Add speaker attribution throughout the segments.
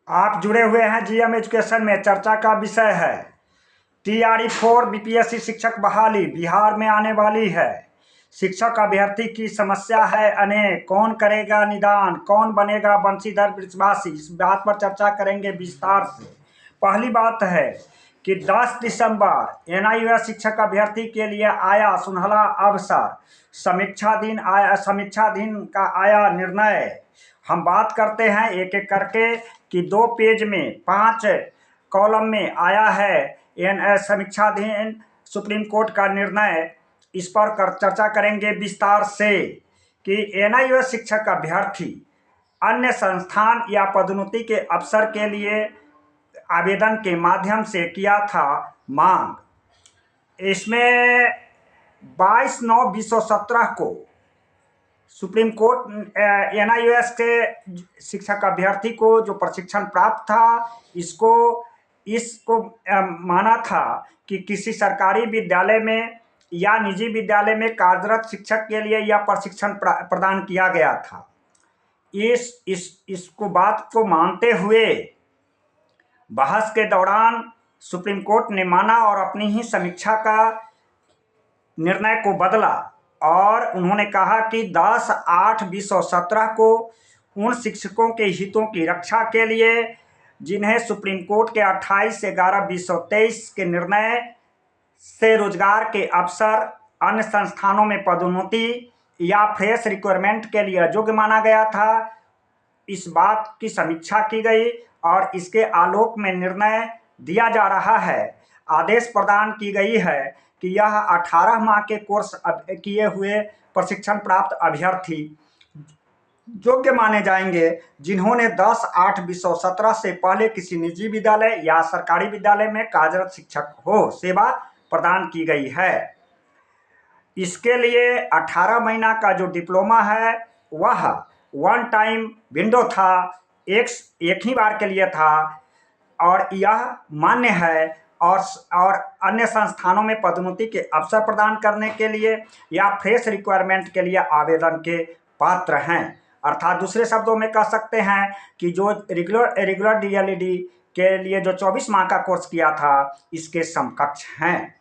Speaker 1: आप जुड़े हुए हैं जीएम एजुकेशन में। चर्चा का विषय है टीआरई 4 बीपीएससी शिक्षक बहाली बिहार में आने वाली है। शिक्षक अभ्यर्थी की समस्या है अनेक, कौन करेगा निदान, कौन बनेगा बंशीधर ब्रजवासी, इस बात पर चर्चा करेंगे विस्तार से। पहली बात है कि 10 दिसंबर एनआईयूएस शिक्षक अभ्यर्थी के लिए आया सुनहला अवसर। समीक्षाधीन का आया निर्णय। हम बात करते हैं एक एक करके कि 2 पेज में 5 कॉलम में आया है समीक्षाधीन सुप्रीम कोर्ट का निर्णय। इस पर चर्चा करेंगे विस्तार से कि एनआईयूएस शिक्षक अभ्यर्थी अन्य संस्थान या पदोन्नति के अवसर के लिए आवेदन के माध्यम से किया था मांग। इसमें 22/9/2017 को सुप्रीम कोर्ट एनआईयूएस के शिक्षक अभ्यर्थी को जो प्रशिक्षण प्राप्त था इसको माना था कि किसी सरकारी विद्यालय में या निजी विद्यालय में कार्यरत शिक्षक के लिए यह प्रशिक्षण प्रदान किया गया था। इसको बात को मानते हुए बहस के दौरान सुप्रीम कोर्ट ने माना और अपनी ही समीक्षा का निर्णय को बदला और उन्होंने कहा कि 10/8/2017 को उन शिक्षकों के हितों की रक्षा के लिए जिन्हें सुप्रीम कोर्ट के 28/11/2023 के निर्णय से रोजगार के अवसर, अन्य संस्थानों में पदोन्नति या फ्रेश रिक्वायरमेंट के लिए योग्य माना गया था, इस बात की समीक्षा की गई और इसके आलोक में निर्णय दिया जा रहा है। आदेश प्रदान की गई है कि यह 18 माह के कोर्स किए हुए प्रशिक्षण प्राप्त अभ्यर्थी योग्य माने जाएंगे जिन्होंने 10/8/2017 से पहले किसी निजी विद्यालय या सरकारी विद्यालय में कार्यरत शिक्षक हो सेवा प्रदान की गई है। इसके लिए 18 महीना का जो डिप्लोमा है वह वन टाइम विंडो था, एक ही बार के लिए था और यह मान्य है और अन्य संस्थानों में पदोन्नति के अवसर प्रदान करने के लिए या फ्रेश रिक्वायरमेंट के लिए आवेदन के पात्र हैं। अर्थात दूसरे शब्दों में कह सकते हैं कि जो रेगुलर डीएलईडी के लिए जो 24 माह का कोर्स किया था इसके समकक्ष हैं।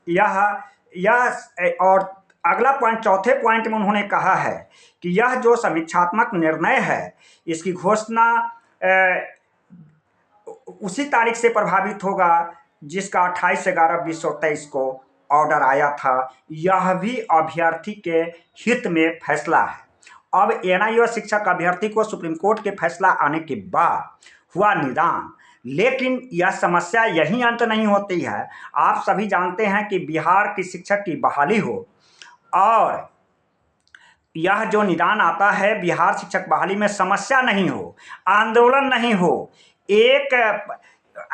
Speaker 1: यह और अगला पॉइंट, चौथे पॉइंट में उन्होंने कहा है कि यह जो समीक्षात्मक निर्णय है इसकी घोषणा उसी तारीख से प्रभावित होगा जिसका 28/11/2023 को ऑर्डर आया था। यह भी अभ्यर्थी के हित में फैसला है। अब एनआईयूएस शिक्षक अभ्यर्थी को सुप्रीम कोर्ट के फैसला आने के बाद हुआ निदान, लेकिन यह समस्या यही अंत नहीं होती है। आप सभी जानते हैं कि बिहार की शिक्षक की बहाली हो और यह जो निदान आता है बिहार शिक्षक बहाली में समस्या नहीं हो, आंदोलन नहीं हो, एक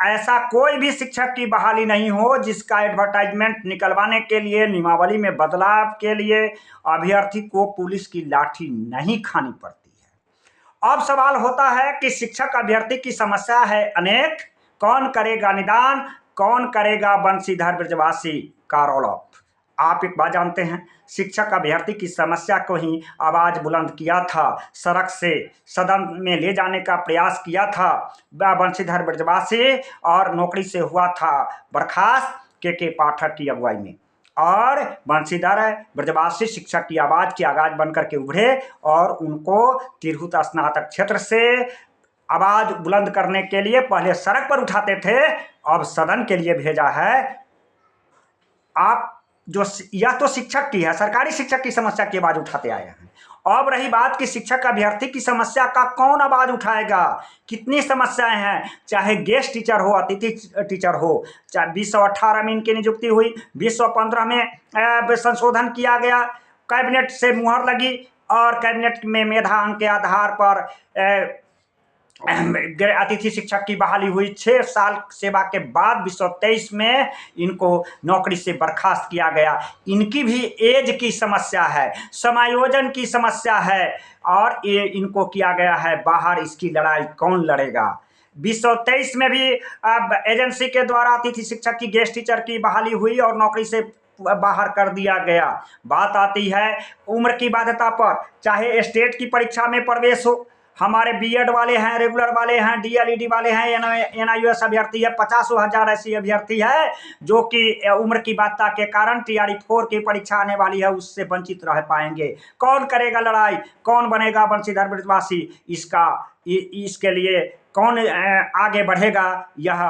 Speaker 1: ऐसा कोई भी शिक्षक की बहाली नहीं हो जिसका एडवर्टाइजमेंट निकलवाने के लिए, नियमावली में बदलाव के लिए अभ्यर्थी को पुलिस की लाठी नहीं खानी पड़ती है। अब सवाल होता है कि शिक्षक अभ्यर्थी की समस्या है अनेक, कौन करेगा निदान, कौन करेगा बंशीधर ब्रजवासी का रोल ऑफ। आप एक बात जानते हैं, शिक्षक अभ्यर्थी की समस्या को ही आवाज बुलंद किया था, सड़क से सदन में ले जाने का प्रयास किया था बंशीधर ब्रजवासी और नौकरी से हुआ था बर्खास्त के पाठक की अगुवाई में। और बंशीधर ब्रजवासी शिक्षक की आवाज की आगाज बनकर के उभरे और उनको तिरहुत स्नातक क्षेत्र से आवाज बुलंद करने के लिए पहले सड़क पर उठाते थे, अब सदन के लिए भेजा है। आप जो यह तो शिक्षक की है, सरकारी शिक्षक की समस्या की आवाज उठाते आए हैं। अब रही बात कि शिक्षक अभ्यर्थी की समस्या का कौन आवाज उठाएगा। कितनी समस्याएं हैं, चाहे गेस्ट टीचर हो, अतिथि टीचर हो, चाहे 2018 में इनकी नियुक्ति हुई, 2015 में संशोधन किया गया, कैबिनेट से मुहर लगी और कैबिनेट में मेधा अंक के आधार पर अतिथि शिक्षक की बहाली हुई। 6 साल सेवा के बाद 2023 में इनको नौकरी से बर्खास्त किया गया। इनकी भी एज की समस्या है, समायोजन की समस्या है और ये इनको किया गया है बाहर। इसकी लड़ाई कौन लड़ेगा। 2023 में भी अब एजेंसी के द्वारा अतिथि शिक्षक की, गेस्ट टीचर की बहाली हुई और नौकरी से बाहर कर दिया गया। बात आती है उम्र की बाध्यता पर, चाहे स्टेट की परीक्षा में प्रवेश हो हमारे बीएड वाले हैं, रेगुलर वाले हैं, डीएलईडी वाले हैं, एनआईयूएस अभ्यर्थी है, 50,000 ऐसी अभ्यर्थी है जो कि उम्र की बाध्यता के कारण टीआरई 4 की परीक्षा आने वाली है, उससे वंचित रह पाएंगे। कौन करेगा लड़ाई, कौन बनेगा बंशीधर ब्रजवासी, इसके लिए कौन आगे बढ़ेगा, यह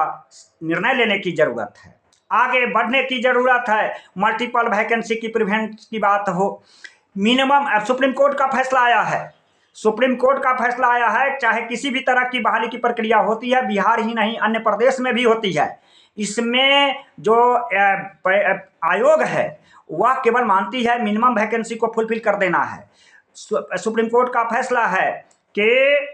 Speaker 1: निर्णय लेने की जरूरत है, आगे बढ़ने की जरूरत है। मल्टीपल वैकेंसी की प्रिवेंट की बात हो, मिनिमम सुप्रीम कोर्ट का फैसला आया है, सुप्रीम कोर्ट का फैसला आया है, चाहे किसी भी तरह की बहाली की प्रक्रिया होती है, बिहार ही नहीं अन्य प्रदेश में भी होती है, इसमें जो आयोग है वह केवल मानती है मिनिमम वैकेंसी को फुलफिल कर देना है। सुप्रीम कोर्ट का फैसला है कि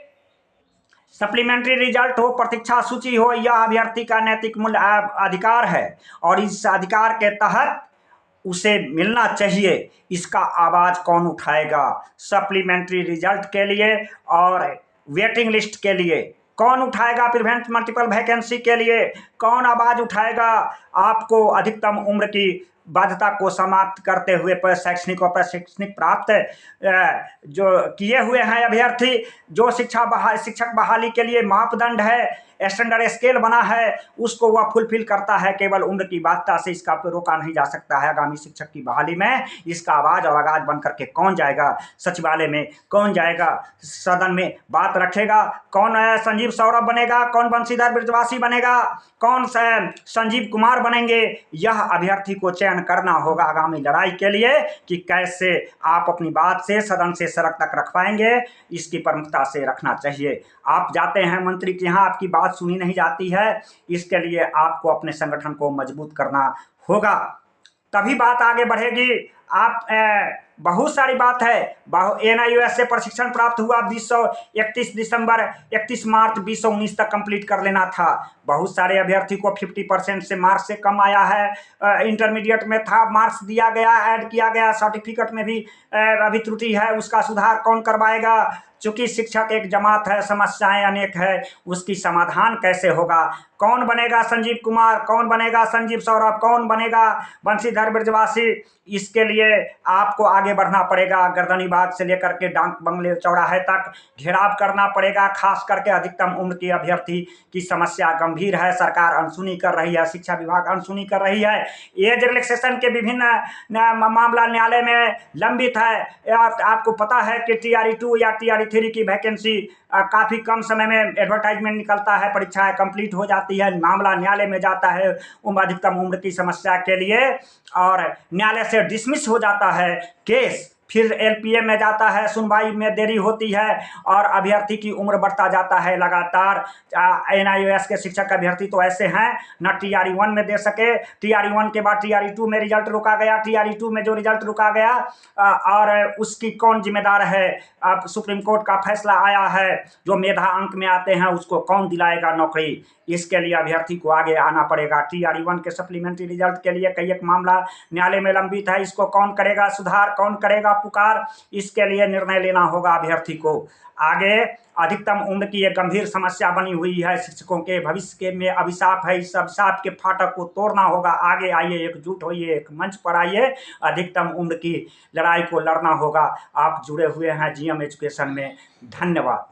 Speaker 1: सप्लीमेंट्री रिजल्ट हो, प्रतीक्षा सूची हो, यह अभ्यर्थी का नैतिक मूल्य अधिकार है और इस अधिकार के तहत उसे मिलना चाहिए। इसका आवाज कौन उठाएगा? सप्लीमेंट्री रिजल्ट के लिए और वेटिंग लिस्ट के लिए कौन उठाएगा? प्रिवेंट मल्टीपल वैकेंसी के लिए कौन आवाज उठाएगा? आपको अधिकतम उम्र की बाध्यता को समाप्त करते हुए शैक्षणिक और प्रशैक्षणिक प्राप्त जो किए हुए हैं अभ्यर्थी, जो शिक्षक बहाली के लिए मापदंड है, स्टैंडर्ड स्केल बना है, उसको वह फुलफिल करता है। केवल उम्र की बाध्यता से इसका रोका नहीं जा सकता है। आगामी शिक्षक की बहाली में इसका आवाज और आगाज बन करके कौन जाएगा सचिवालय में, कौन जाएगा सदन में बात रखेगा? कौन संजीव सौरभ बनेगा, कौन बंशीधर ब्रजवासी बनेगा, कौन संजीव कुमार बनेंगे? यह अभ्यर्थी को चयन करना होगा आगामी लड़ाई के लिए कि कैसे आप अपनी बात से सदन से सड़क तक रख पाएंगे। इसकी प्रमुखता से रखना चाहिए। आप जाते हैं मंत्री के यहाँ, आपकी बात सुनी नहीं जाती है, इसके लिए आपको अपने संगठन को मजबूत करना होगा, तभी बात आगे बढ़ेगी। आप बहुत सारी बात है। एनआईयूएस से प्रशिक्षण प्राप्त हुआ 31 मार्च 2019 तक कंप्लीट कर लेना था। बहुत सारे अभ्यर्थी को 50% से मार्क्स से कम आया है। इंटरमीडिएट में था, मार्क्स दिया गया, ऐड किया गया, सर्टिफिकेट में भी अभी त्रुटि है, उसका सुधार कौन करवाएगा? चूंकि शिक्षक एक जमात है, समस्याएं अनेक है, उसकी समाधान कैसे होगा? कौन बनेगा संजीव कुमार, कौन बनेगा संजीव सौरभ, कौन बनेगा बंशीधर ब्रजवासी? इसके लिए आपको आगे बढ़ना पड़ेगा। गर्दनीबाग से लेकर के डाक बंगले चौराहे तक घेराव करना पड़ेगा। खास करके अधिकतम उम्र के अभ्यर्थी की समस्या गंभीर है, सरकार अनसुनी कर रही है, शिक्षा विभाग अनसुनी कर रही है। एज रिलैक्सेशन के विभिन्न मामला न्यायालय में लंबित है। आपको पता है कि टीआरई 2 या टीआरई 3 की वैकेंसी काफ़ी कम समय में एडवर्टाइजमेंट निकलता है, परीक्षाएं कंप्लीट हो जाती है, मामला न्यायालय में जाता है अधिकतम उम्र की समस्या के लिए और न्यायालय से डिसमिस हो जाता है केस, फिर एलपीए में जाता है, सुनवाई में देरी होती है और अभ्यर्थी की उम्र बढ़ता जाता है लगातार। एनआईयूएस के शिक्षक अभ्यर्थी तो ऐसे हैं न टीआरई 1 में दे सके, टीआरई 1 के बाद टीआरई 2 में रिजल्ट रुका गया, टीआरई 2 में जो रिजल्ट रुका गया और उसकी कौन जिम्मेदार है? अब सुप्रीम कोर्ट का फैसला आया है, जो मेधा अंक में आते हैं उसको कौन दिलाएगा नौकरी? इसके लिए अभ्यर्थी को आगे आना पड़ेगा। टीआरई 1 के सप्लीमेंट्री रिजल्ट के लिए कई एक मामला न्यायालय में लंबित है, इसको कौन करेगा सुधार, कौन करेगा पुकार? इसके लिए निर्णय लेना होगा अभ्यर्थी को। आगे अधिकतम उम्र की एक गंभीर समस्या बनी हुई है, शिक्षकों के भविष्य के में अभिशाप है, इस अभिशाप के फाटक को तोड़ना होगा। आगे आइए, एकजुट होइए, एक मंच पर आइए, अधिकतम उम्र की लड़ाई को लड़ना होगा। आप जुड़े हुए हैं जीएम एजुकेशन में। धन्यवाद।